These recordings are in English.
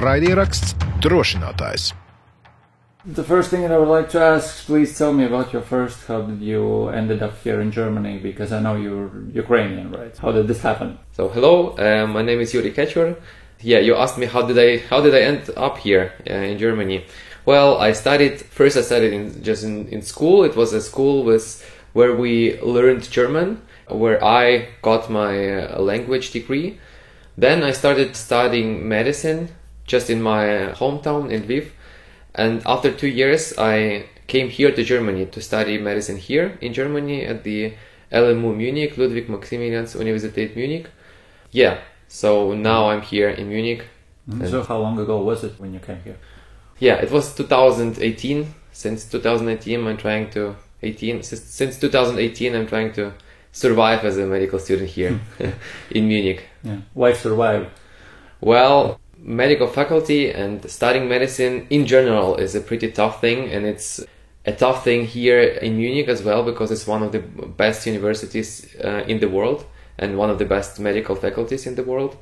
Raidieraksts Drošinātājs. The first thing that I would like to ask, please tell me about your first. How did you ended up here in Germany? Because I know you're Ukrainian, right? How did this happen? So hello, my name is Yurii Kechur. Yeah, you asked me how did I end up here in Germany? Well, I studied in school. It was a school where we learned German, where I got my language degree. Then I started studying medicine just in my hometown in Lviv. And after 2 years, I came here to Germany to study medicine here in Germany at the LMU Munich, Ludwig Maximilians Universität Munich. Yeah, so now I'm here in Munich. Mm-hmm. So how long ago was it when you came here? Yeah, it was 2018. Since 2018, Since 2018, I'm trying to survive as a medical student here in Munich. Yeah. Why survive? Well, medical faculty and studying medicine in general is a pretty tough thing, and it's a tough thing here in Munich as well because it's one of the best universities in the world and one of the best medical faculties in the world.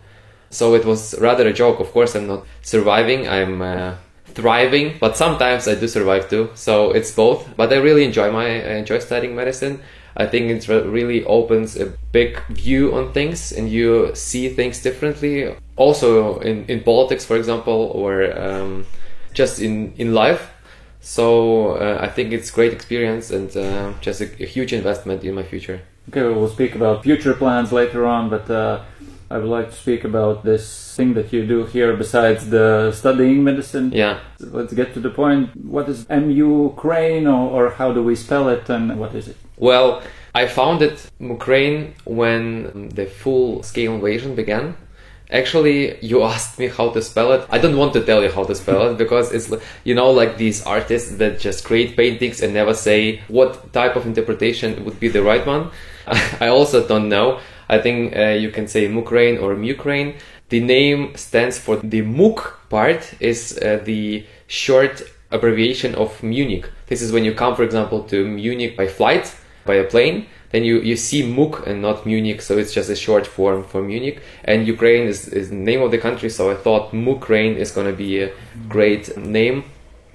So it was rather a joke. Of course, I'm not surviving, I'm thriving, but sometimes I do survive too. So it's both. But I really enjoy studying medicine. I think it really opens a big view on things, and you see things differently. Also in politics, for example, or just in life. So I think it's a great experience and just a huge investment in my future. Okay, we'll speak about future plans later on, but I would like to speak about this thing that you do here besides the studying medicine. Yeah. Let's get to the point. What is Ukraine, or how do we spell it, and what is it? Well, I founded Ukraine when the full-scale invasion began. Actually, you asked me how to spell it. I don't want to tell you how to spell it because it's, like these artists that just create paintings and never say what type of interpretation would be the right one. I also don't know. I think you can say Mukraine or Mukraine. The name stands for the Muk part is the short abbreviation of Munich. This is when you come, for example, to Munich by flight, by a plane. Then you see Muk and not Munich, so it's just a short form for Munich. And Ukraine is the name of the country, so I thought Mukraine is going to be a great name.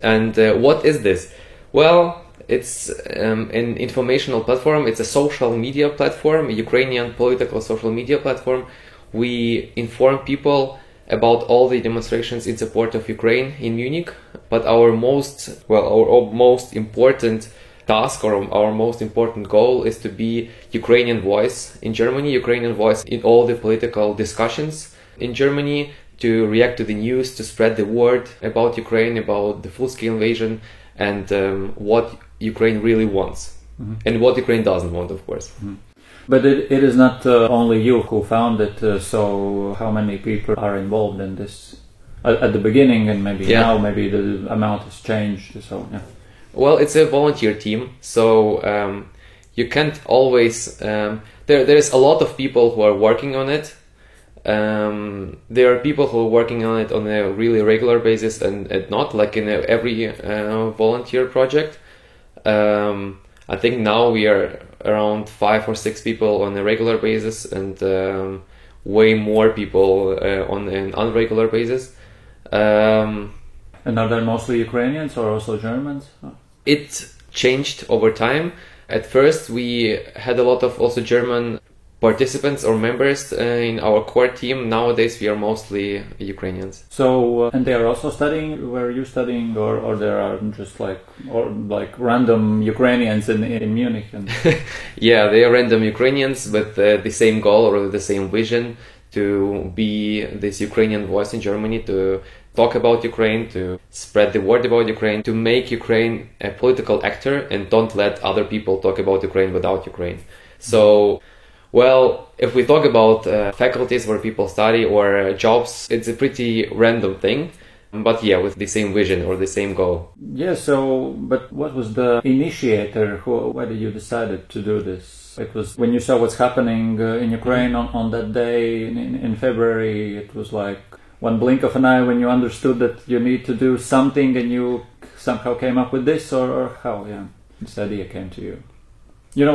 And what is this? Well, it's an informational platform. It's a social media platform, a Ukrainian political social media platform. We inform people about all the demonstrations in support of Ukraine in Munich. But our most important task or our most important goal is to be Ukrainian voice in Germany, Ukrainian voice in all the political discussions in Germany, to react to the news, to spread the word about Ukraine, about the full-scale invasion, and what Ukraine really wants, and what Ukraine doesn't want, of course. Mm-hmm. But it is not only you who found it, so how many people are involved in this at the beginning, and maybe now maybe the amount has changed, so yeah. Well, it's a volunteer team, so you can't always... There's a lot of people who are working on it. There are people who are working on it on a really regular basis and not like in every volunteer project. I think now we are around 5 or 6 people on a regular basis and way more people on an irregular basis. And are there mostly Ukrainians or also Germans? It changed over time. At first we had a lot of also German participants or members in our core team. Nowadays we are mostly Ukrainians. So, and they are also studying where you studying, or there are just like random Ukrainians in Munich? And... Yeah, they are random Ukrainians with the same goal or the same vision to be this Ukrainian voice in Germany, to talk about Ukraine, to spread the word about Ukraine, to make Ukraine a political actor and don't let other people talk about Ukraine without Ukraine. So, well, if we talk about faculties where people study or jobs, it's a pretty random thing. But yeah, with the same vision or the same goal. Yeah, so, but what was the initiator? Why did you decide to do this? It was when you saw what's happening in Ukraine on that day in February, it was like one blink of an eye when you understood that you need to do something and you somehow came up with this, or how this idea came to you?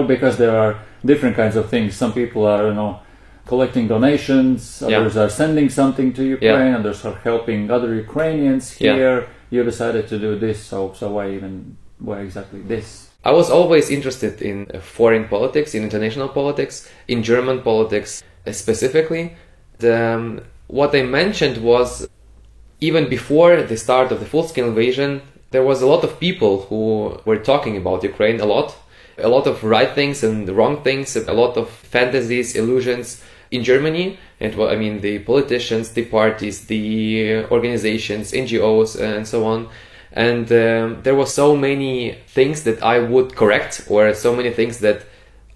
Because there are different kinds of things. Some people are, collecting donations, others are sending something to Ukraine, others are helping other Ukrainians here. You decided to do this, so why exactly this? I was always interested in foreign politics, in international politics, in German politics specifically. What I mentioned was, even before the start of the full-scale invasion, there was a lot of people who were talking about Ukraine a lot of right things and wrong things, and a lot of fantasies, illusions in Germany. And the politicians, the parties, the organizations, NGOs, and so on. And there were so many things that I would correct, or so many things that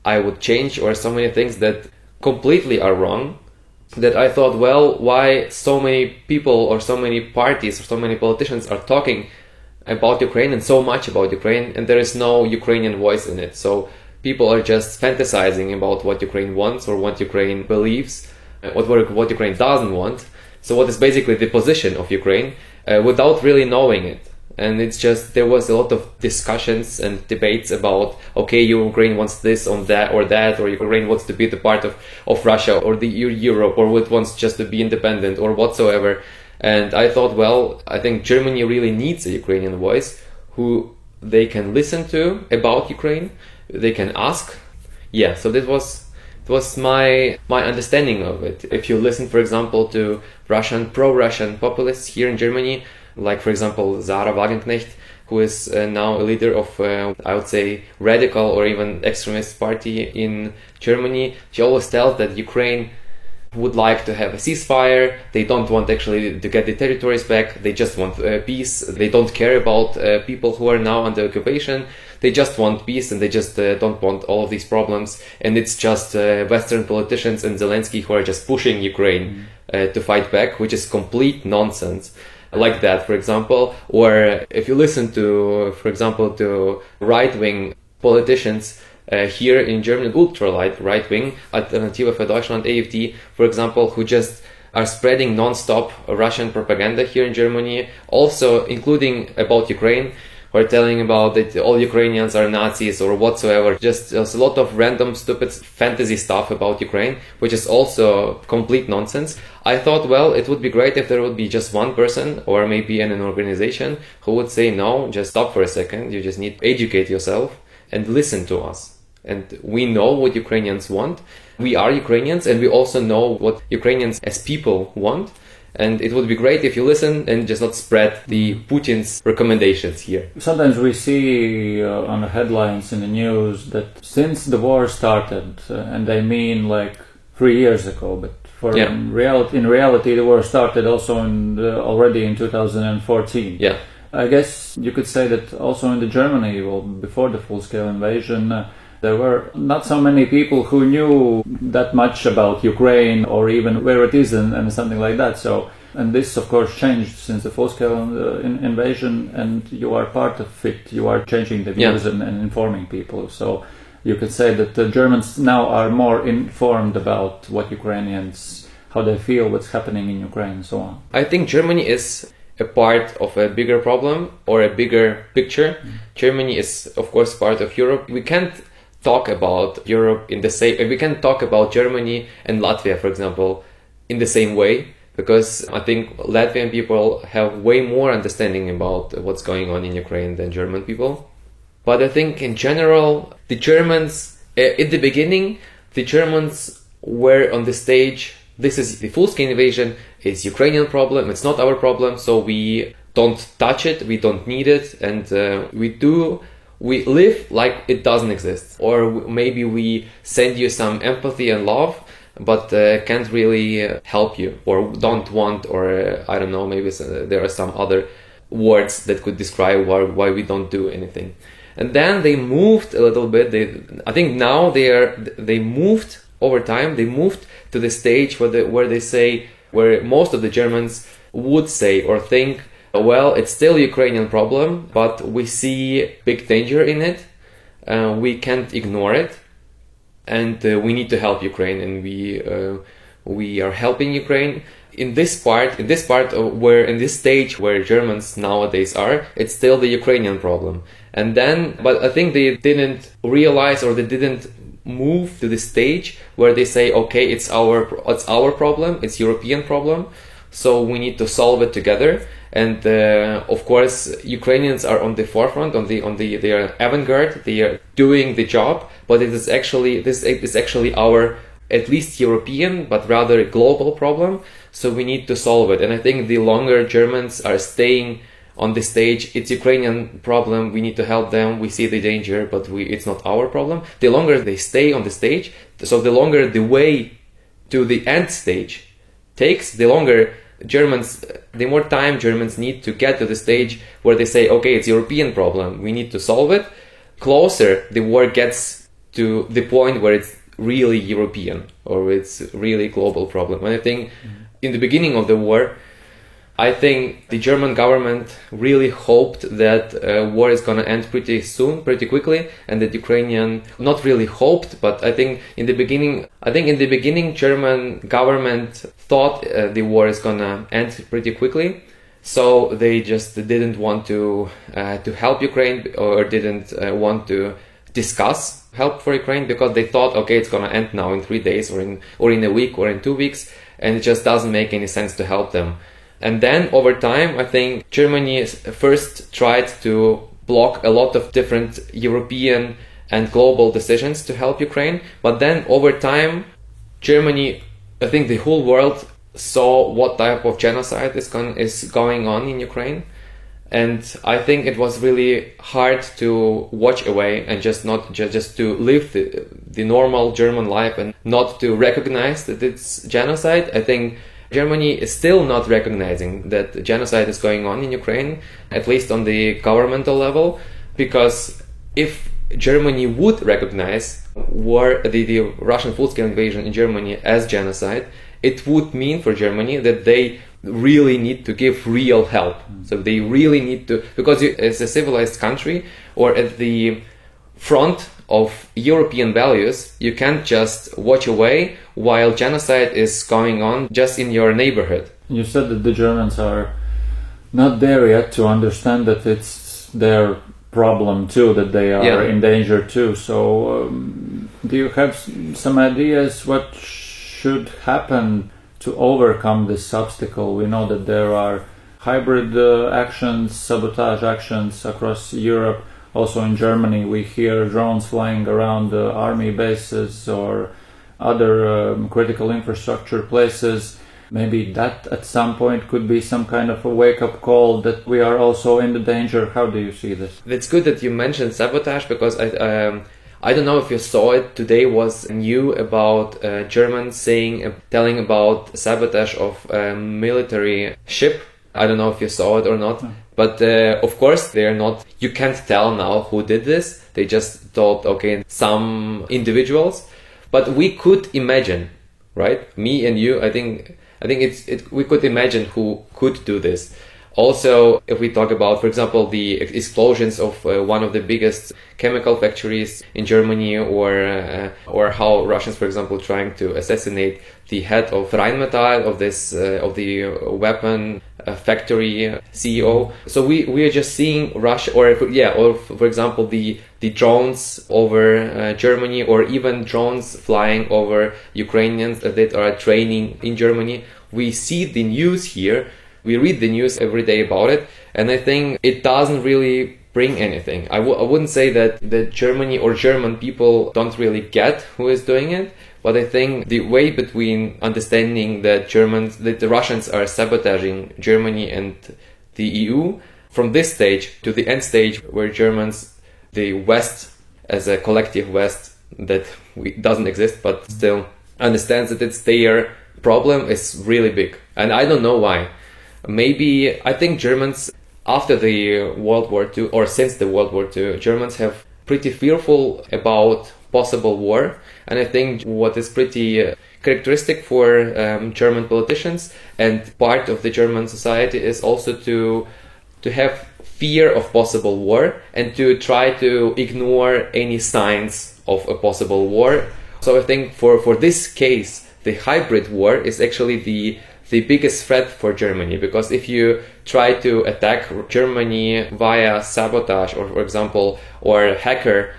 I would change, or so many things that completely are wrong, that I thought, well, why so many people or so many parties or so many politicians are talking about Ukraine and so much about Ukraine, and there is no Ukrainian voice in it. So people are just fantasizing about what Ukraine wants or what Ukraine believes, what Ukraine doesn't want. So what is basically the position of Ukraine without really knowing it. And it's just, there was a lot of discussions and debates about, okay, Ukraine wants this or that, or Ukraine wants to be the part of Russia or the Europe, or it wants just to be independent or whatsoever. And I thought, well, I think Germany really needs a Ukrainian voice who they can listen to about Ukraine, they can ask. Yeah, so that was my understanding of it. If you listen, for example, to pro-Russian populists here in Germany, like, for example, Zara Wagenknecht, who is now a leader of, I would say, radical or even extremist party in Germany, she always tells that Ukraine would like to have a ceasefire. They don't want actually to get the territories back. They just want peace. They don't care about people who are now under occupation. They just want peace, and they just don't want all of these problems. And it's just Western politicians and Zelensky who are just pushing Ukraine to fight back, which is complete nonsense. Like that, for example. Or if you listen to, for example, to right-wing politicians here in Germany, right-wing, Alternative für Deutschland, AfD, for example, who just are spreading non-stop Russian propaganda here in Germany, also including about Ukraine, who are telling about that all Ukrainians are Nazis or whatsoever. Just there's a lot of random, stupid fantasy stuff about Ukraine, which is also complete nonsense. I thought, well, it would be great if there would be just one person, or maybe in an organization, who would say, no, just stop for a second, you just need to educate yourself and listen to us. And we know what Ukrainians want. We are Ukrainians, and we also know what Ukrainians as people want. And it would be great if you listen and just not spread the Putin's recommendations here. Sometimes we see on the headlines in the news that since the war started, and they mean like 3 years ago, but in reality the war started also already in 2014. Yeah. I guess you could say that also in Germany, before the full-scale invasion, there were not so many people who knew that much about Ukraine or even where it is and something like that. So, and this of course changed since the full-scale invasion, and you are part of it. You are changing the views and informing people. So you could say that the Germans now are more informed about what Ukrainians, how they feel, what's happening in Ukraine and so on. I think Germany is a part of a bigger problem or a bigger picture. Germany is of course part of Europe. We can't talk about Europe in the same, we can talk about Germany and Latvia, for example, in the same way, because I think Latvian people have way more understanding about what's going on in Ukraine than German people. But I think in general, the Germans, at the beginning, the Germans were on the stage, this is the full-scale invasion, it's Ukrainian problem, it's not our problem, so we don't touch it, we don't need it, and we live like it doesn't exist. Or maybe we send you some empathy and love, but can't really help you, or don't want, or I don't know, maybe there are some other words that could describe why we don't do anything. And then they moved a little bit. I think now they moved over time. They moved to the stage where most of the Germans would say or think, well, it's still a Ukrainian problem, but we see big danger in it. We can't ignore it, and we need to help Ukraine, and we are helping Ukraine. In this stage where Germans nowadays are, it's still the Ukrainian problem. And then, but I think they didn't realize, or they didn't move to the stage where they say, okay, it's our problem, it's European problem, so we need to solve it together. And of course, Ukrainians are on the forefront, they are avant-garde, they are doing the job, but this is actually our, at least European, but rather global problem. So we need to solve it. And I think the longer Germans are staying on the stage, it's Ukrainian problem, we need to help them, we see the danger, but it's not our problem. The longer they stay on the stage, so the longer the way to the end stage takes, the more time Germans need to get to the stage where they say, okay, it's European problem, we need to solve it. Closer the war gets to the point where it's really European or it's really global problem. And I think in the beginning of the war, I think the German government really hoped that war is going to end pretty soon, pretty quickly, and that Ukrainian not really hoped, but I think in the beginning German government thought the war is going to end pretty quickly, so they just didn't want to help Ukraine or didn't want to discuss help for Ukraine because they thought, okay, it's going to end now in 3 days or in a week or in 2 weeks, and it just doesn't make any sense to help them. And then over time, I think Germany first tried to block a lot of different European and global decisions to help Ukraine. But then over time, Germany, I think the whole world saw what type of genocide is going on in Ukraine. And I think it was really hard to watch away and just to live the normal German life and not to recognize that it's genocide. I think Germany is still not recognizing that genocide is going on in Ukraine, at least on the governmental level, because if Germany would recognize the Russian full-scale invasion in Germany as genocide, it would mean for Germany that they really need to give real help. So they really need to, because as a civilized country or at the front of European values, you can't just watch away while genocide is going on just in your neighborhood. You said that the Germans are not there yet to understand that it's their problem too, that they are in danger too. So do you have some ideas what should happen to overcome this obstacle? We know that there are hybrid actions, sabotage actions across Europe. Also in Germany, we hear drones flying around army bases or other critical infrastructure places. Maybe that at some point could be some kind of a wake-up call that we are also in the danger. How do you see this? It's good that you mentioned sabotage, because I don't know if you saw it. Today was new about Germans telling about sabotage of a military ship. I don't know if you saw it or not. No. But of course, they're not. You can't tell now who did this. They just thought, okay, some individuals. But we could imagine, right? Me and you. I think we could imagine who could do this. Also, if we talk about, for example, the explosions of one of the biggest chemical factories in Germany, or how Russians, for example, trying to assassinate the head of Rheinmetall, of the weapon factory CEO. So we are just seeing Russia, or for example, the drones over Germany, or even drones flying over Ukrainians that are training in Germany. We see the news here. We read the news every day about it, and I think it doesn't really bring anything. I wouldn't say that Germany or German people don't really get who is doing it, but I think the way between understanding that the Russians are sabotaging Germany and the EU from this stage to the end stage where Germans, the West as a collective West that doesn't exist but still understands that it's their problem, is really big. And I don't know why. Maybe, I think Germans, after the World War II, or since the World War II, Germans have pretty fearful about possible war. And I think what is pretty characteristic for German politicians and part of the German society is also to have fear of possible war and to try to ignore any signs of a possible war. So I think for this case, the hybrid war is actually the biggest threat for Germany, because if you try to attack Germany via sabotage or, for example, or hacker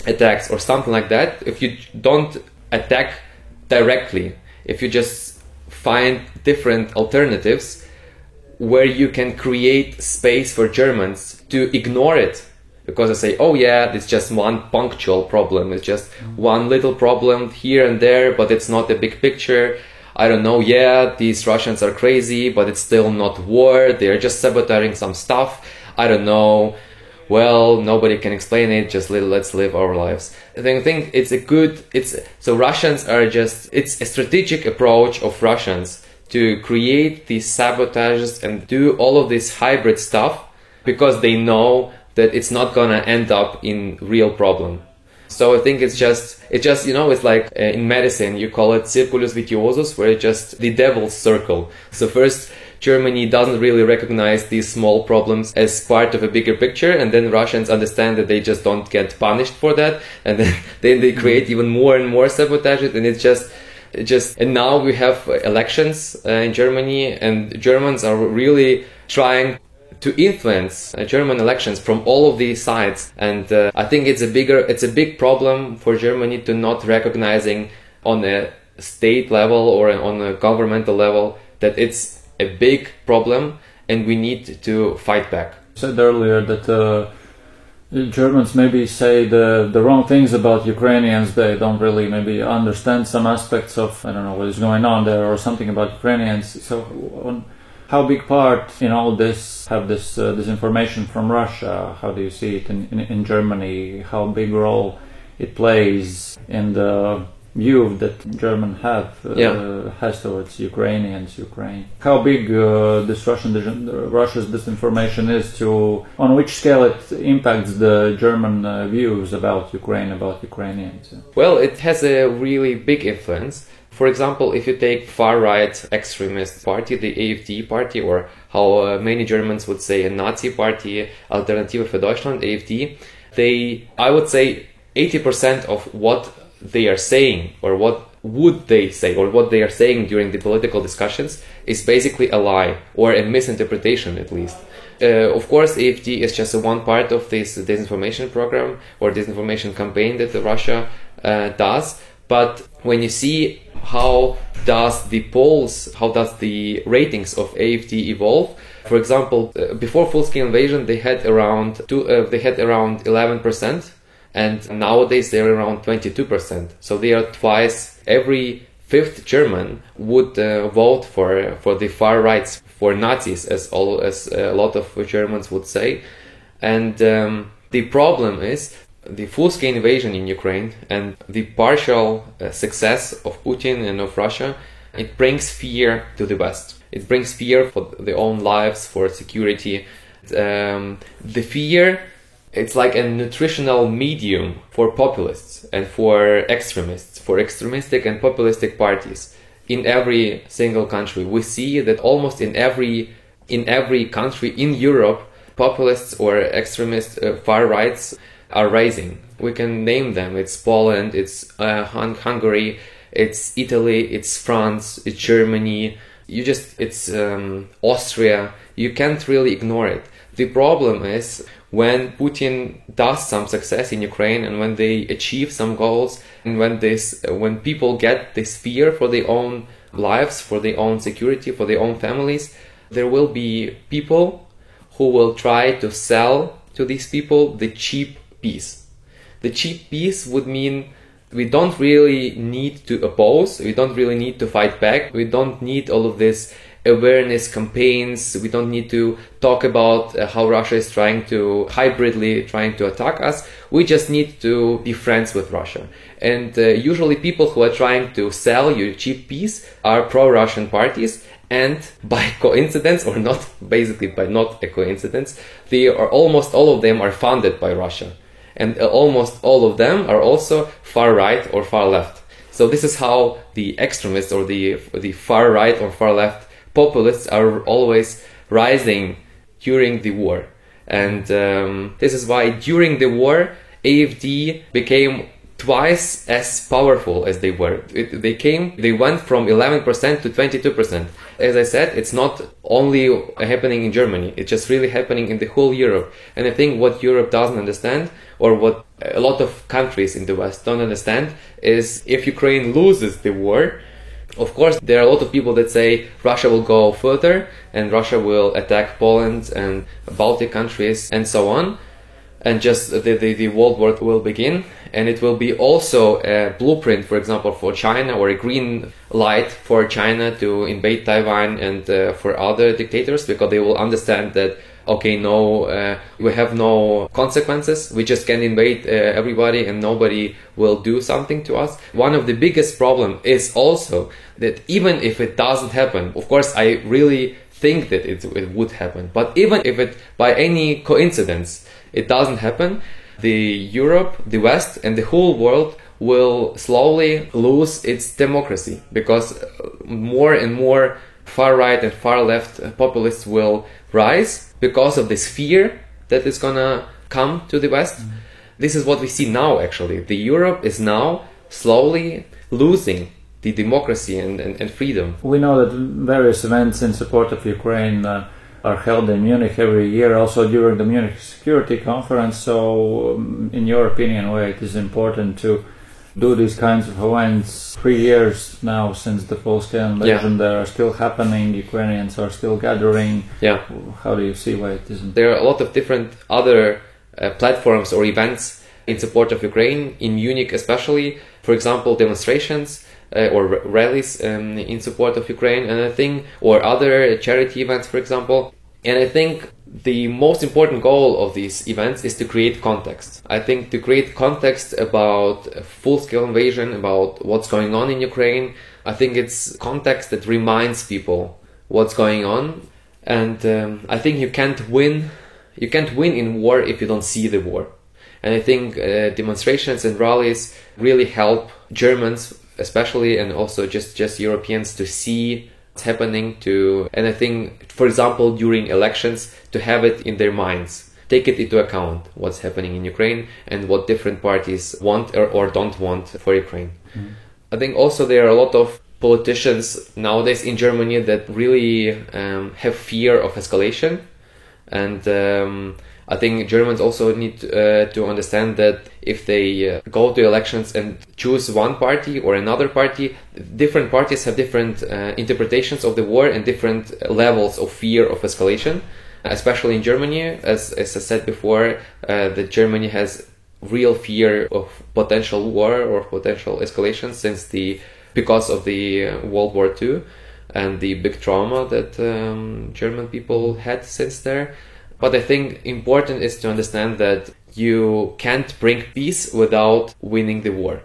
attacks or something like that, if you don't attack directly, if you just find different alternatives where you can create space for Germans to ignore it, because they say, oh yeah, it's just one punctual problem, it's just one little problem here and there, but it's not a big picture. I don't know, yeah, these Russians are crazy, but it's still not war, they're just sabotaging some stuff. I don't know, well, nobody can explain it, just let's live our lives. I think so Russians are it's a strategic approach of Russians to create these sabotages and do all of this hybrid stuff because they know that it's not gonna end up in real problem. So I think it's just it's like in medicine you call it circulus vitiosus, where it's just the devil's circle. So first Germany doesn't really recognize these small problems as part of a bigger picture, and then Russians understand that they just don't get punished for that, and then they create even more and more sabotages, and and now we have elections in Germany, and Germans are really trying to influence German elections from all of these sides, and I think it's a big problem for Germany to not recognizing on a state level or on a governmental level that it's a big problem and we need to fight back. You said earlier that Germans maybe say the wrong things about Ukrainians. They don't really maybe understand some aspects of, I don't know, what is going on there or something about Ukrainians. So how big part in all this have this information from Russia? How do you see it in Germany? How big role it plays in the view that German has towards Ukrainians, Ukraine? How big this Russia's disinformation is on which scale it impacts the German views about Ukraine, about Ukrainians? Well, it has a really big influence. For example, if you take far-right extremist party, the AfD party, or how many Germans would say a Nazi party, Alternative für Deutschland, AfD, I would say 80% of what they are saying, or what would they say, or what they are saying during the political discussions is basically a lie, or a misinterpretation at least. Of course, AfD is just one part of this disinformation program or disinformation campaign that Russia does. But when you see how does the ratings of AfD evolve, for example, before full-scale invasion they had around 11%, and nowadays they're around 22%. So they are twice. Every fifth German would vote for the far rights, for Nazis, as a lot of Germans would say. And the problem is the full-scale invasion in Ukraine and the partial success of Putin and of Russia. It brings fear to the West. It brings fear for their own lives, for security. The fear, it's like a nutritional medium for populists and for extremists, for extremistic and populistic parties. In every single country, we see that almost in every country in Europe, populists or extremist far rights are rising. We can name them. It's Poland, it's Hungary, it's Italy, it's France, it's Germany. It's Austria. You can't really ignore it. The problem is when Putin does some success in Ukraine and when they achieve some goals, and when people get this fear for their own lives, for their own security, for their own families, there will be people who will try to sell to these people the cheap peace. The cheap peace would mean we don't really need to oppose, we don't really need to fight back, we don't need all of this awareness campaigns, we don't need to talk about how Russia is hybridly trying to attack us. We just need to be friends with Russia. And usually people who are trying to sell you cheap peace are pro-Russian parties, and by coincidence, or not, basically by not a coincidence, almost all of them are funded by Russia. And almost all of them are also far right or far left. So this is how the extremists or the far right or far left populists are always rising during the war. And this is why during the war, AfD became twice as powerful as they were. They went from 11% to 22%. As I said, it's not only happening in Germany, it's just really happening in the whole Europe. And I think what Europe doesn't understand, or what a lot of countries in the West don't understand, is if Ukraine loses the war, of course, there are a lot of people that say Russia will go further and Russia will attack Poland and Baltic countries and so on. And just the World War will begin. And it will be also a blueprint, for example, for China, or a green light for China to invade Taiwan and for other dictators, because they will understand that, okay, we have no consequences. We just can invade everybody and nobody will do something to us. One of the biggest problems is also that even if it doesn't happen, of course, I really think that it would happen. But even if it, by any coincidence, it doesn't happen, Europe, the West, and the whole world will slowly lose its democracy, because more and more far right and far left populists will rise because of this fear that is gonna come to the West. Mm-hmm. This is what we see now, actually. The Europe is now slowly losing the democracy and freedom. We know that various events in support of Ukraine are held in Munich every year, also during the Munich Security Conference. So, in your opinion, why it is important to do these kinds of events? 3 years now since the full-scale invasion, they are still happening. Ukrainians are still gathering. Yeah. How do you see why it isn't? There are a lot of different other platforms or events in support of Ukraine, in Munich especially. For example, demonstrations or rallies in support of Ukraine, and I think, or other charity events, for example. And I think the most important goal of these events is to create context. I think to create context about a full-scale invasion, about what's going on in Ukraine. I think it's context that reminds people what's going on. And I think you can't win in war if you don't see the war. And I think demonstrations and rallies really help Germans, especially, and also just Europeans, to see what's happening, and I think, for example, during elections, to have it in their minds, take it into account what's happening in Ukraine and what different parties want or don't want for Ukraine. Mm-hmm. I think also there are a lot of politicians nowadays in Germany that really have fear of escalation, and I think Germans also need to understand that if they go to elections and choose one party or another party, different parties have different interpretations of the war and different levels of fear of escalation, especially in Germany. As I said before, that Germany has real fear of potential war or potential escalation because of the World War II and the big trauma that German people had since there. But I think important is to understand that you can't bring peace without winning the war.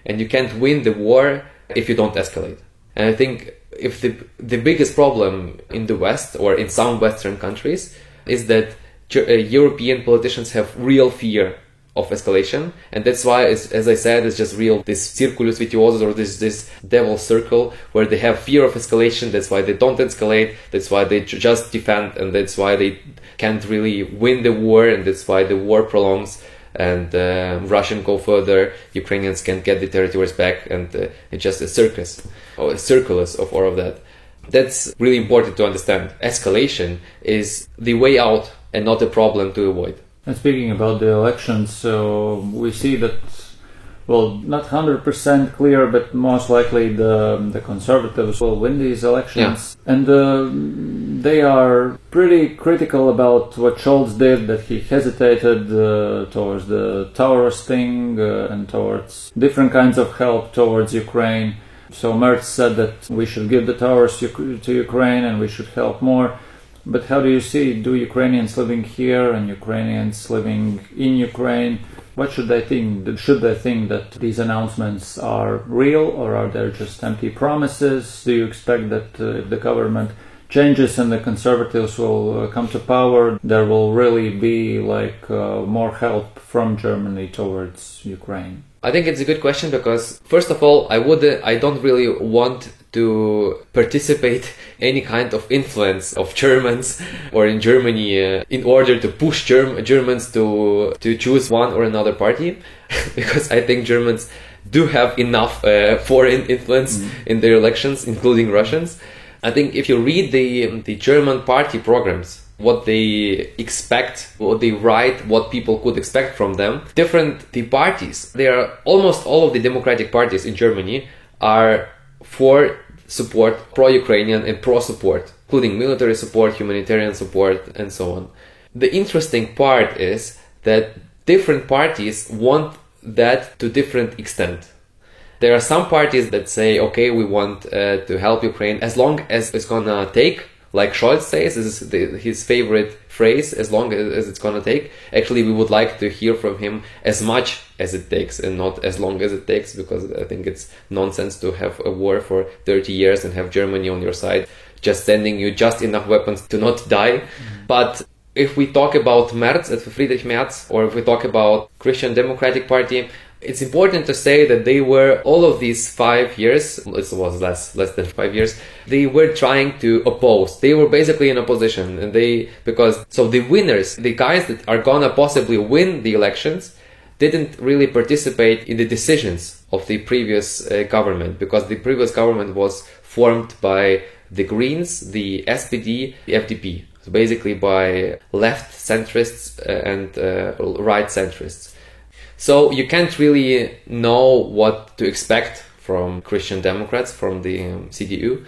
And you can't win the war if you don't escalate. And I think if the biggest problem in the West or in some Western countries is that European politicians have real fear of escalation, and that's why, as I said, it's just real, this circulus vitiosus, or this devil circle, where they have fear of escalation. That's why they don't escalate, that's why they just defend, and that's why they can't really win the war, and that's why the war prolongs, and Russians go further, Ukrainians can't get the territories back, and it's just a circus, or a circulus of all of that. That's really important to understand. Escalation is the way out and not a problem to avoid. And speaking about the elections, we see that, well, not 100% clear, but most likely the Conservatives will win these elections. Yeah. And they are pretty critical about what Scholz did, that he hesitated towards the towers thing and towards different kinds of help towards Ukraine. So Merz said that we should give the towers to Ukraine and we should help more. But how do you see, do Ukrainians living here and Ukrainians living in Ukraine, what should they think? Should they think that these announcements are real, or are they just empty promises? Do you expect that if the government changes and the Conservatives will come to power, there will really be more help from Germany towards Ukraine? I think it's a good question because, first of all, I don't really want to participate any kind of influence of Germans or in Germany in order to push Germans to choose one or another party, because I think Germans do have enough foreign influence in their elections, including Russians. I think if you read the German party programs, what they expect, what they write, what people could expect from them, the parties, they are almost all of the democratic parties in Germany are for support, pro-Ukrainian and pro-support, including military support, humanitarian support, and so on. The interesting part is that different parties want that to different extent. There are some parties that say, okay, we want to help Ukraine as long as it's gonna take, like Scholz says, this is his favorite phrase, as long as it's gonna take. Actually, we would like to hear from him as much as it takes and not as long as it takes, because I think it's nonsense to have a war for 30 years and have Germany on your side, just sending you just enough weapons to not die. But if we talk about Merz, Friedrich Merz, or if we talk about Christian Democratic Party, it's important to say that they were, all of these 5 years, it was less than 5 years, they were trying to oppose. They were basically in opposition, and the winners, the guys that are gonna possibly win the elections, didn't really participate in the decisions of the previous government, because the previous government was formed by the Greens, the SPD, the FDP. So basically by left centrists and right centrists. So you can't really know what to expect from Christian Democrats, from the CDU.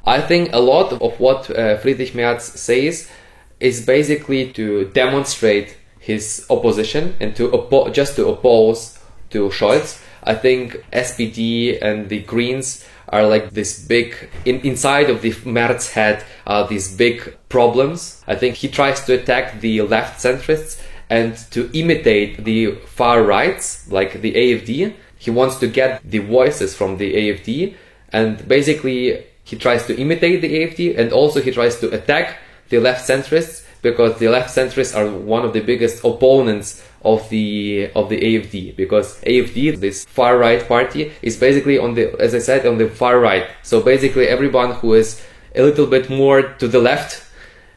I think a lot of what Friedrich Merz says is basically to demonstrate his opposition and to oppose to Scholz. I think SPD and the Greens are like this big, inside of the Merz head are these big problems. I think he tries to attack the left centrists and to imitate the far rights, like the AfD. He wants to get the voices from the AfD, and basically he tries to imitate the AfD, and also he tries to attack the left centrists, because the left centrists are one of the biggest opponents of the AfD, because AfD, this far right party, is basically on the far right. So basically everyone who is a little bit more to the left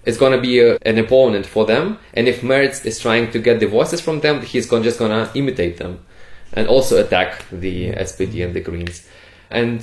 is gonna be an opponent for them, and if Merz is trying to get the voices from them, he's just gonna imitate them and also attack the SPD and the Greens. And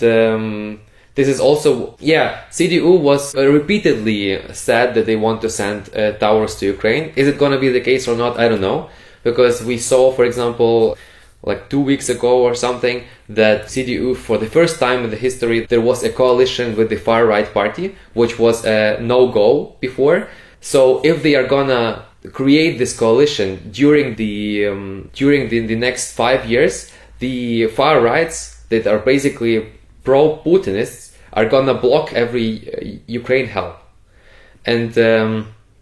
this is also, CDU was repeatedly said that they want to send towers to Ukraine. Is it gonna be the case or not? I don't know, because we saw, for example, like 2 weeks ago or something, that CDU, for the first time in the history, there was a coalition with the far right party, which was a no-go before. So if they are gonna create this coalition during the next 5 years, the far rights that are basically pro-Putinists are gonna block every Ukraine help. And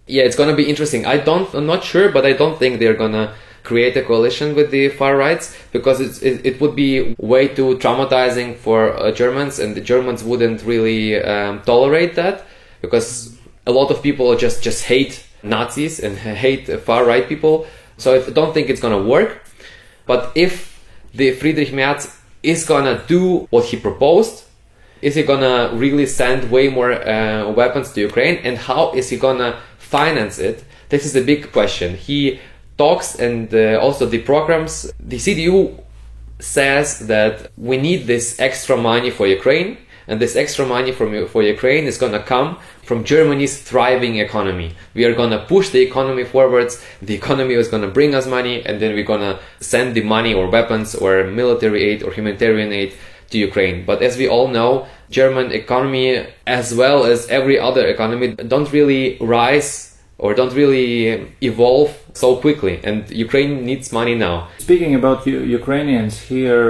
it's gonna be interesting. I'm not sure, but I don't think they're gonna create a coalition with the far rights, because it would be way too traumatizing for Germans, and the Germans wouldn't really tolerate that, because a lot of people just hate Nazis and hate far right people. So I don't think it's gonna work. But if the Friedrich Merz is gonna do what he proposed, is he gonna really send way more weapons to Ukraine, and how is he gonna finance it? This is a big question. He talks, and also the programs, the CDU says that we need this extra money for Ukraine, and this extra money for Ukraine is gonna come from Germany's thriving economy. We are gonna push the economy forwards, the economy is gonna bring us money, and then we're gonna send the money or weapons or military aid or humanitarian aid to Ukraine. But as we all know, German economy, as well as every other economy, don't really rise or don't really evolve so quickly, and Ukraine needs money now. Speaking about Ukrainians here,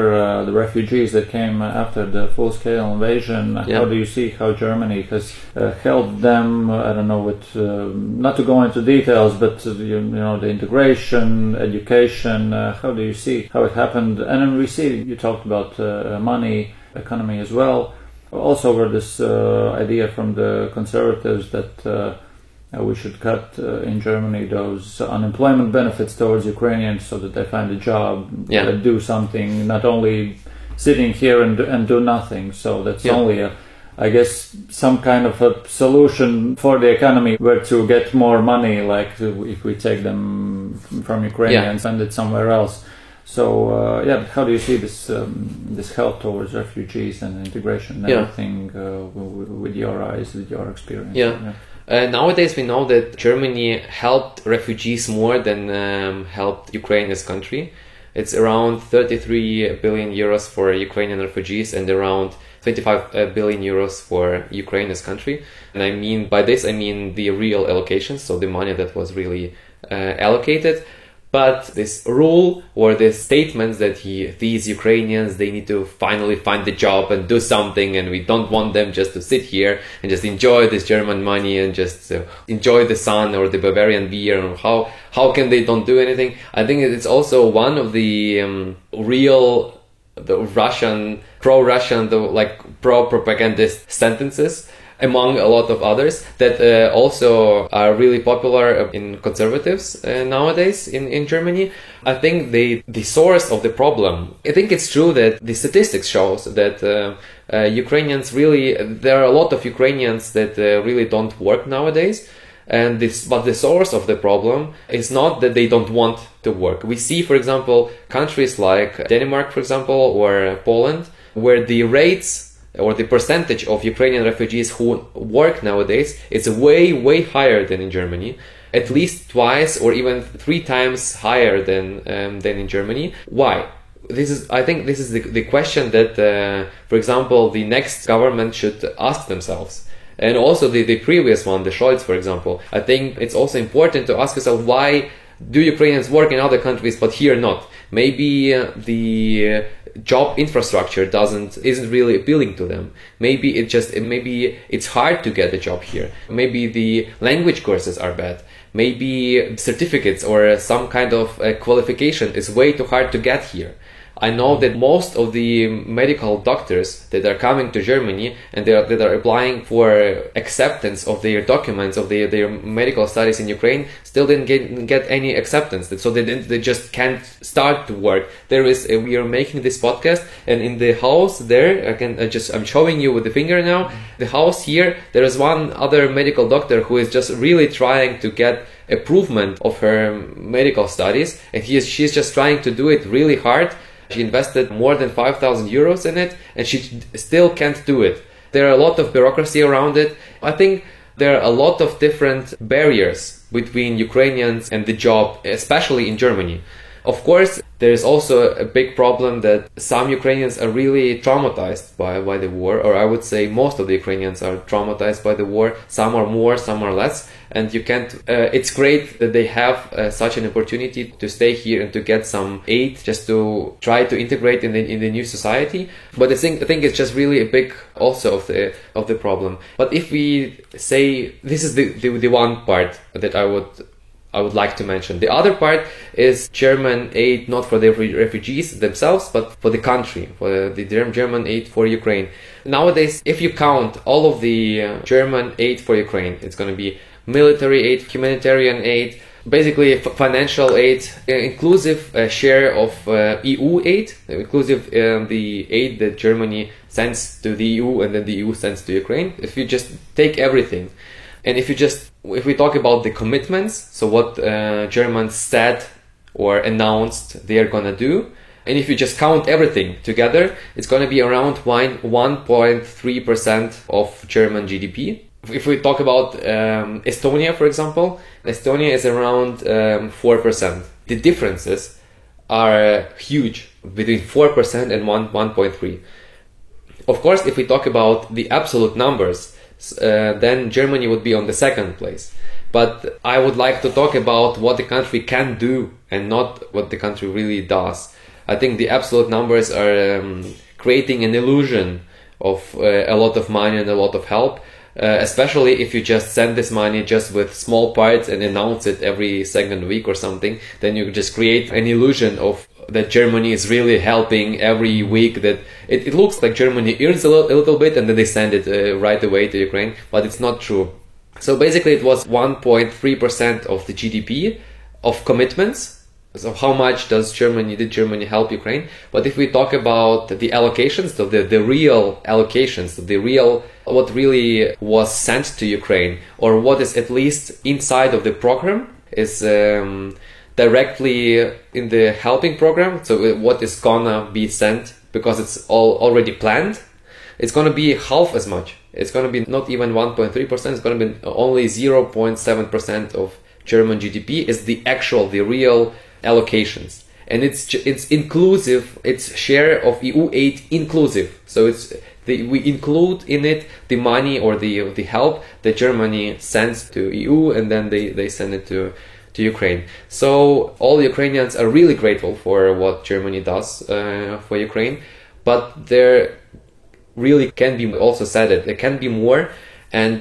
the refugees that came after the full-scale invasion, how do you see how Germany has helped them? I don't know, with not to go into details, but the integration, education. How do you see how it happened? And then we see you talked about money, economy as well. Also, over this idea from the conservatives that we should cut in Germany those unemployment benefits towards Ukrainians so that they find a job, do something, not only sitting here and do nothing. So that's only I guess some kind of a solution for the economy were to get more money, like if we take them from Ukraine and send it somewhere else. So how do you see this help towards refugees and integration and everything with your eyes, with your experience? Nowadays we know that Germany helped refugees more than helped Ukraine as country. It's around 33 billion euros for Ukrainian refugees and around 25 billion euros for Ukraine as country. And I mean, by this I mean the real allocations, so the money that was really allocated. But this rule or this statements that these Ukrainians, they need to finally find a job and do something, and we don't want them just to sit here and just enjoy this German money and just enjoy the sun or the Bavarian beer, and how can they don't do anything? I think it's also one of the Russian, pro-Russian, pro-propagandist sentences, among a lot of others, that also are really popular in conservatives nowadays in Germany. I think the source of the problem, I think it's true that the statistics shows that Ukrainians really, there are a lot of Ukrainians that really don't work nowadays. But the source of the problem is not that they don't want to work. We see, for example, countries like Denmark, for example, or Poland, where the rates or the percentage of Ukrainian refugees who work nowadays is way, way higher than in Germany, at least twice or even 3 times higher than in Germany. Why? I think this is the question that, for example, the next government should ask themselves. And also the previous one, the Scholz, for example. I think it's also important to ask yourself, why do Ukrainians work in other countries but here not? Maybe the job infrastructure isn't really appealing to them. Maybe it's hard to get a job here. Maybe the language courses are bad. Maybe certificates or some kind of qualification is way too hard to get here. I know that most of the medical doctors that are coming to Germany and that are applying for acceptance of their documents of their medical studies in Ukraine still didn't get any acceptance. So they just can't start to work. We are making this podcast, and in the house there, I'm showing you with the finger now, the house here, there is one other medical doctor who is just really trying to get improvement of her medical studies, and she's just trying to do it really hard. She invested more than 5,000 euros in it, and she still can't do it. There are a lot of bureaucracy around it. I think there are a lot of different barriers between Ukrainians and the job, especially in Germany. Of course, there is also a big problem that some Ukrainians are really traumatized by the war, or I would say most of the Ukrainians are traumatized by the war. Some are more, some are less. And you can't, it's great that they have such an opportunity to stay here and to get some aid just to try to integrate in the new society. But I think it's just really a big also of the problem. But if we say, this is the one part that I would like to mention. The other part is German aid, not for the refugees themselves, but for the country, for the German aid for Ukraine. Nowadays, if you count all of the German aid for Ukraine, it's going to be military aid, humanitarian aid, basically financial aid, inclusive share of EU aid, inclusive the aid that Germany sends to the EU and then the EU sends to Ukraine. If you just take everything, and if we talk about the commitments, so what Germans said or announced they are gonna do, and if you just count everything together, it's gonna be around 1.3% of German GDP. If we talk about Estonia, for example, Estonia is around 4%. The differences are huge between 4% and 1.3%. Of course, if we talk about the absolute numbers, then Germany would be on the second place. But I would like to talk about what the country can do and not what the country really does. I think the absolute numbers are creating an illusion of a lot of money and a lot of help, especially if you just send this money just with small parts and announce it every second week or something. Then you just create an illusion of that Germany is really helping every week, that it looks like Germany earns a little bit and then they send it right away to Ukraine, but it's not true. So basically it was 1.3% of the GDP of commitments So how much did Germany help Ukraine? But if we talk about the allocations, so the real allocations, what really was sent to Ukraine, or what is at least inside of the program, is directly in the helping program. So what is gonna be sent, because it's all already planned, it's gonna be half as much. It's gonna be not even 1.3%, it's gonna be only 0.7% of German GDP is the real allocations. And it's inclusive, it's share of EU aid inclusive. So we include in it the money or the help that Germany sends to EU, and then they send it to Ukraine. So all Ukrainians are really grateful for what Germany does for Ukraine, but there really can be also said that there can be more, and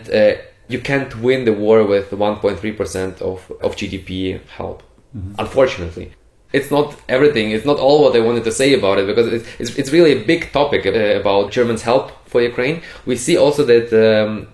you can't win the war with 1.3% of GDP help. Unfortunately, it's not everything. It's not all what I wanted to say about it, because it's really a big topic about Germans' help for Ukraine. We see also that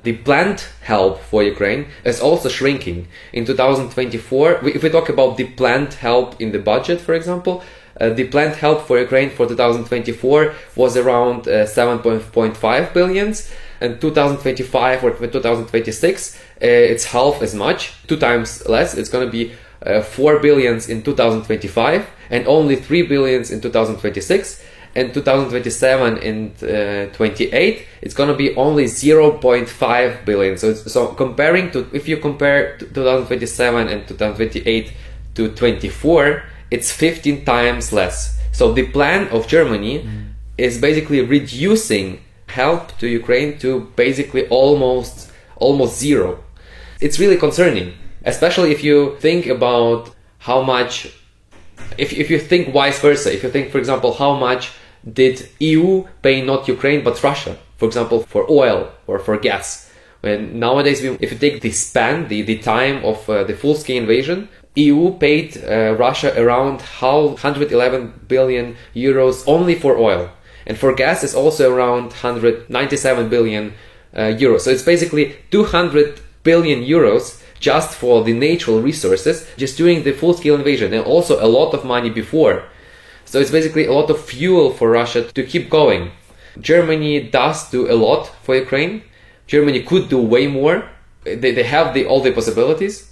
the planned help for Ukraine is also shrinking. In 2024, if we talk about the planned help in the budget, for example, the planned help for Ukraine for 2024 was around 7.5 billions. And 2025 or 2026, it's half as much, 2 times less. It's going to be 4 billions in 2025 and only 3 billions in 2026. And 2027 and 28, it's going to be only 0.5 billion. So comparing to, if you compare 2027 and 2028 to 24, it's 15 times less. So the plan of Germany is basically reducing help to Ukraine to basically almost zero. It's really concerning, especially if you think about how much, if you think vice versa, if you think, for example, how much did EU pay not Ukraine but Russia, for example, for oil or for gas. When nowadays, if you take the span, the time of the full-scale invasion, EU paid Russia around 111 billion euros only for oil. And for gas, it's also around 197 billion euros. So it's basically 200 billion euros just for the natural resources, just during the full-scale invasion, and also a lot of money before. So it's basically a lot of fuel for Russia to keep going. Germany does do a lot for Ukraine. Germany could do way more. They have all the possibilities.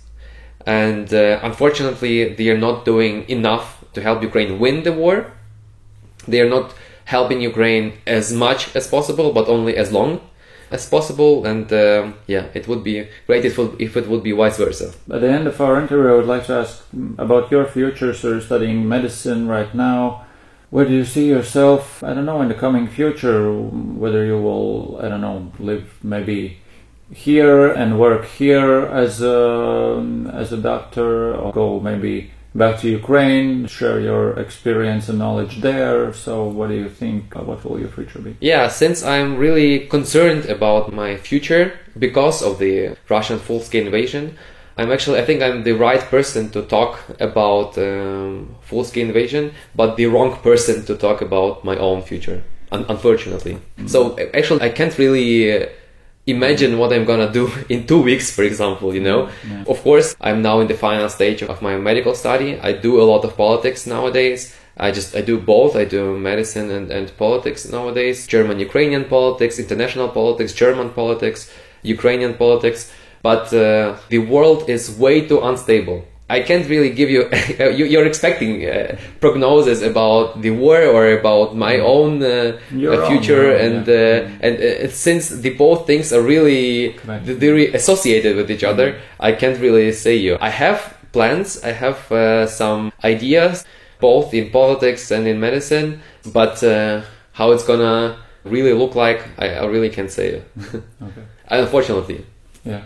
And unfortunately, they are not doing enough to help Ukraine win the war. They are not helping Ukraine as much as possible, but only as long as possible. And it would be great if it would be vice versa. At the end of our interview, I would like to ask about your future. So you're studying medicine right now. Where do you see yourself, in the coming future, whether you will, live maybe here and work here as a doctor, or go maybe back to Ukraine, share your experience and knowledge there. So what do you think? What will your future be? Yeah, since I'm really concerned about my future because of the Russian full-scale invasion, I think I'm the right person to talk about full-scale invasion, but the wrong person to talk about my own future, unfortunately. So actually, I can't really imagine what I'm gonna do in 2 weeks, for example, Yeah. Of course, I'm now in the final stage of my medical study. I do a lot of politics nowadays. I do both. I do medicine and politics nowadays. German, Ukrainian politics, international politics, German politics, Ukrainian politics. But the world is way too unstable. I can't really give you... you're expecting prognosis about the war or about my own future. And since the both things are really associated with each other, I can't really say you. I have plans. I have some ideas, both in politics and in medicine. But how it's gonna really look like, I really can't say. Okay. Unfortunately. Yeah.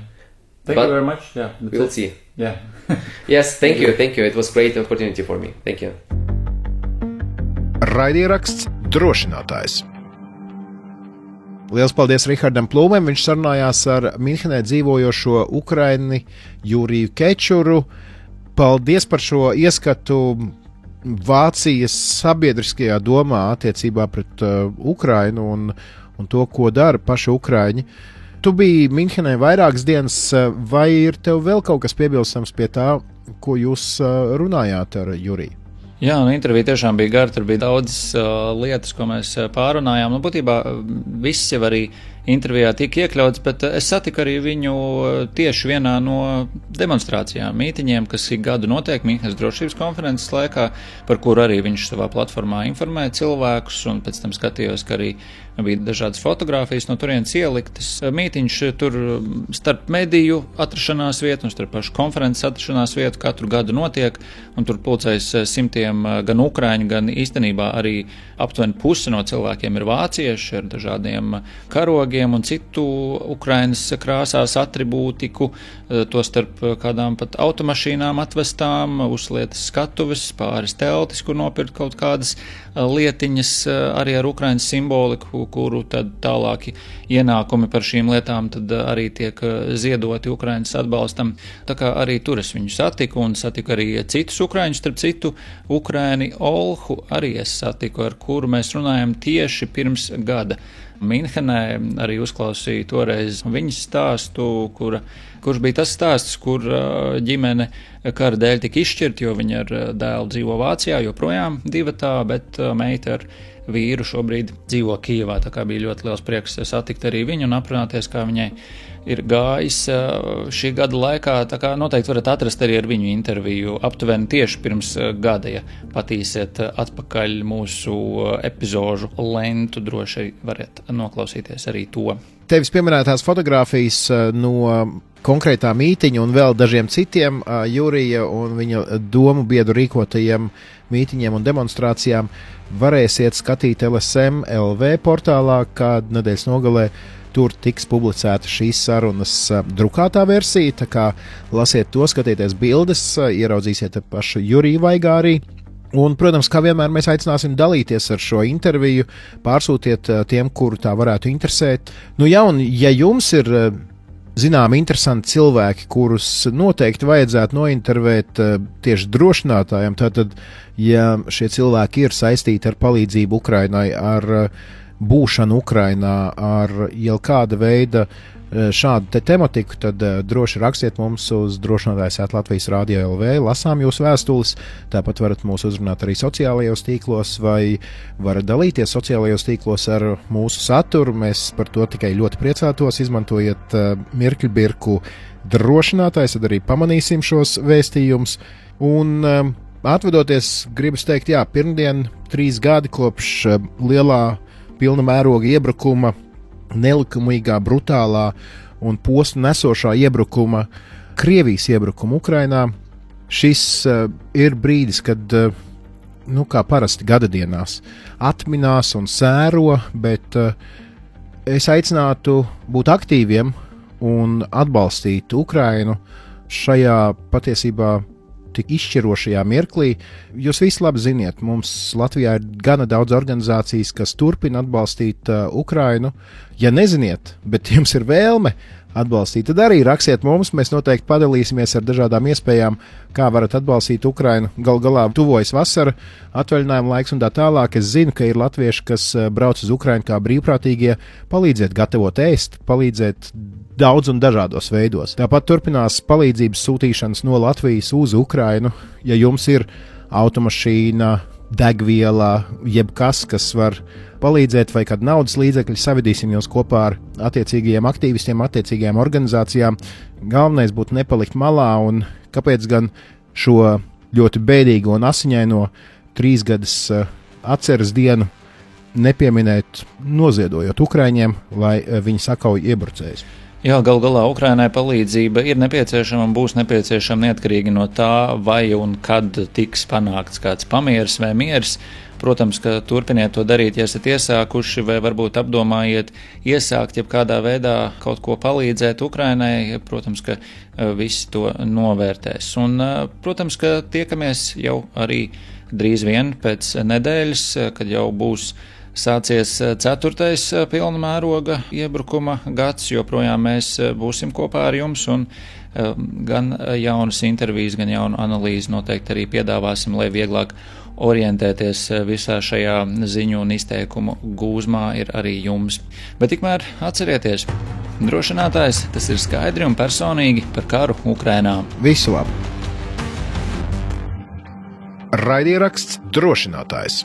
Thank you very much. Yeah, we'll see. Yeah. Yes, thank you. It was a great opportunity for me. Thank you. Raidieraksts Drošinātājs. Liels paldies Rihardam Plūmēm. Viņš sarunājās ar Minhenē dzīvojošo Ukraini Yuriju Kečuru. Paldies par šo ieskatu Vācijas sabiedriskajā domā attiecībā pret Ukrainu un to, ko dara paši Ukraiņi. Tu biji Minhenē vairākas dienas, vai ir tev vēl kaut kas piebilstams pie tā, ko jūs runājāt ar Juriju? Jā, intervija tiešām bija gara, tur bija daudzas lietas, ko mēs pārunājām. Būtībā viss jau arī intervijā tika iekļauts, bet es satiku arī viņu tieši vienā no demonstrācijām, mītiņiem, kas ik gadu notiek Mīnhenes drošības konferences laikā, par kuru arī viņš savā platformā informēja cilvēkus, un pēc tam skatījos, ka arī bija dažādas fotogrāfijas no turienes ieliktas. Mītiņš tur starp mediju atrašanās vietu un starp pašu konferences atrašanās vietu katru gadu notiek, un tur pulcējas simtiem gan ukraiņu, gan īstenībā arī aptuveni pusi no cilvēkiem ir vācieši ar dažādiem karogiem un citu Ukrainas krāsās atribūtiku, to starp kādām pat automašīnām atvestām, uzlietas skatuves, pāris teltis, kur nopirkt kaut kādas lietiņas arī ar Ukrainas simboliku, kuru tad tālāki ienākumi par šīm lietām tad arī tiek ziedoti Ukrainas atbalstam. Tā kā arī tur es viņu satiku un satiku arī citus ukraiņus, starp citu Ukraini Olhu arī es satiku, ar kuru mēs runājam tieši pirms gada. Minhenē arī uzklausīju toreiz viņas stāstu, kurš bija tas stāsts, kur ģimene kara dēļ tika izšķirt, jo viņa ar dēlu dzīvo Vācijā, joprojām divatā, bet meita ar vīru šobrīd dzīvo Kijevā, tā kā bija ļoti liels prieks satikt arī viņu un aprunāties, kā viņai ir gājis šī gada laikā, tā kā noteikti varat atrast arī ar viņu interviju aptuveni tieši pirms gada, ja patīsiet atpakaļ mūsu epizožu lentu, droši varat noklausīties arī to. Tevis pieminētās fotogrāfijas no konkrētā mītiņa un vēl dažiem citiem Jurija un viņa domu biedru rīkotajiem mītiņiem un demonstrācijām varēsiet skatīt LSM LV portālā, kad nedēļas nogalē tur tiks publicēta šīs sarunas drukātā versija, tā kā lasiet to, skatieties bildes, ieraudzīsiet pašu Juriju vaigā arī. Un, protams, kā vienmēr mēs aicināsim dalīties ar šo interviju, pārsūtiet tiem, kuru tā varētu interesēt. Nu jā, un ja jums ir zināmi interesanti cilvēki, kurus noteikti vajadzētu nointervēt tieši drošinātājiem, tātad, ja šie cilvēki ir saistīti ar palīdzību Ukrainai, ar būšanu Ukrainā, ar jau kāda veida šādu tematiku, tad droši rakstiet mums uz Drošinātājs @Latvijas Radio LV, lasām jūsu vēstules, tāpat varat mūs uzrunāt arī sociālajos tīklos vai varat dalīties sociālajos tīklos ar mūsu saturu, mēs par to tikai ļoti priecātos, izmantojiet mirkļbirku Drošinātājs, tad arī pamanīsim šos vēstījumus, un atvedoties, gribas teikt, jā, pirmdien 3 gadi kopš lielā pilna mēroga iebrukuma, nelikumīgā, brutālā un postu nesošā iebrukuma, Krievijas iebrukuma Ukrainā. Šis ir brīdis, kad, kā parasti gadadienās, atminās un sēro, bet es aicinātu būt aktīviem un atbalstīt Ukrainu šajā patiesībā tik izšķirošajā mirklī. Jūs visi labi ziniet, mums Latvijā ir gana daudz organizācijas, kas turpina atbalstīt Ukrainu. Ja neziniet, bet jums ir vēlme atbalstīt, tad arī rakstiet mums, mēs noteikti padalīsimies ar dažādām iespējām, kā varat atbalstīt Ukrainu. Gal galā tuvojas vasara, atvaļinājuma laiks un tā tālāk. Es zinu, ka ir latvieši, kas brauc uz Ukrainu kā brīvprātīgie, palīdzēt gatavot ēst, palīdzēt daudz un dažādos veidos. Tāpat turpinās palīdzības sūtīšanas no Latvijas uz Ukrainu. Ja jums ir automašīna, degviela, jebkas, kas var palīdzēt, vai kādu naudas līdzekļu, savedīsim jūs kopā ar attiecīgajiem aktīvistiem, attiecīgajām organizācijām. Galvenais būtu nepalikt malā, un kāpēc gan šo ļoti bēdīgo un asiņaino 3 gadus atceres dienu nepieminēt, noziedojot Ukraiņiem, lai viņi sakauj iebrucējus. Jā, gal galā Ukrainai palīdzība ir nepieciešama un būs nepieciešama neatkarīgi no tā, vai un kad tiks panākts kāds pamieris vai miers. Protams, ka turpiniet to darīt, ja esat iesākuši, vai varbūt apdomājiet iesākt, ja kādā veidā kaut ko palīdzēt Ukrainai. Protams, ka visi to novērtēs. Un, protams, ka tiekamies jau arī drīz vien pēc nedēļas, kad jau būs sācies 4. pilna mēroga iebrukuma gads, joprojām mēs būsim kopā ar jums un gan jaunas intervijas, gan jaunu analīzi noteikti arī piedāvāsim, lai vieglāk orientēties visā šajā ziņu un izteikumu gūzmā ir arī jums. Bet tikmēr atcerieties, drošinātājs, tas ir skaidri un personīgi par karu Ukrainā. Visu labu! Raidieraksts Drošinātājs.